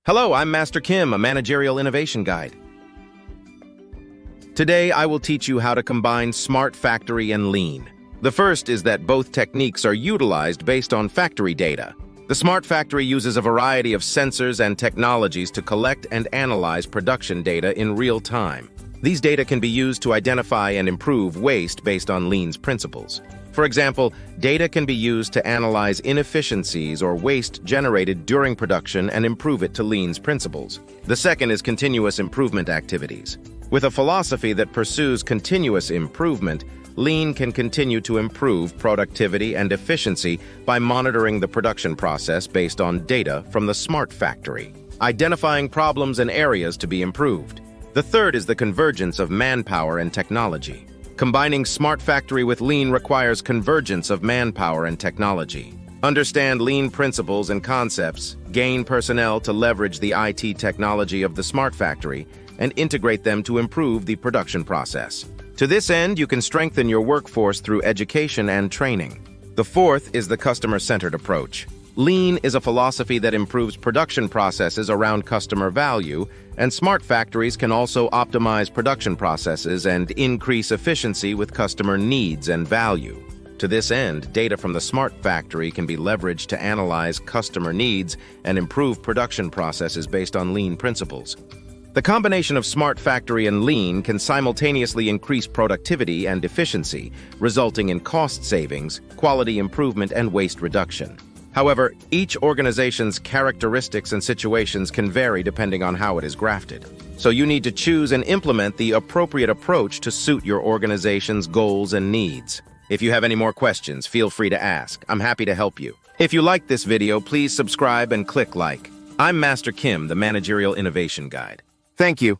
Hello, I'm Master Kim, a managerial innovation guide. Today, I will teach you how to combine Smart Factory and Lean. The first is that both techniques are utilized based on factory data. The Smart Factory uses a variety of sensors and technologies to collect and analyze production data in real time. These data can be used to identify and improve waste based on Lean's principles. For example, data can be used to analyze inefficiencies or waste generated during production and improve it to Lean's principles. The second is continuous improvement activities. With a philosophy that pursues continuous improvement, Lean can continue to improve productivity and efficiency by monitoring the production process based on data from the Smart Factory, identifying problems and areas to be improved. The third is the convergence of manpower and technology. Combining Smart Factory with Lean requires convergence of manpower and technology. Understand Lean principles and concepts, gain personnel to leverage the IT technology of the Smart Factory, and integrate them to improve the production process. To this end, you can strengthen your workforce through education and training. The fourth is the customer-centered approach. Lean is a philosophy that improves production processes around customer value, and smart factories can also optimize production processes and increase efficiency with customer needs and value. To this end, data from the Smart Factory can be leveraged to analyze customer needs and improve production processes based on Lean principles. The combination of Smart Factory and Lean can simultaneously increase productivity and efficiency, resulting in cost savings, quality improvement, and waste reduction. However, each organization's characteristics and situations can vary depending on how it is grafted. So you need to choose and implement the appropriate approach to suit your organization's goals and needs. If you have any more questions, feel free to ask. I'm happy to help you. If you liked this video, please subscribe and click like. I'm Master Kim, the Managerial Innovation Guide. Thank you.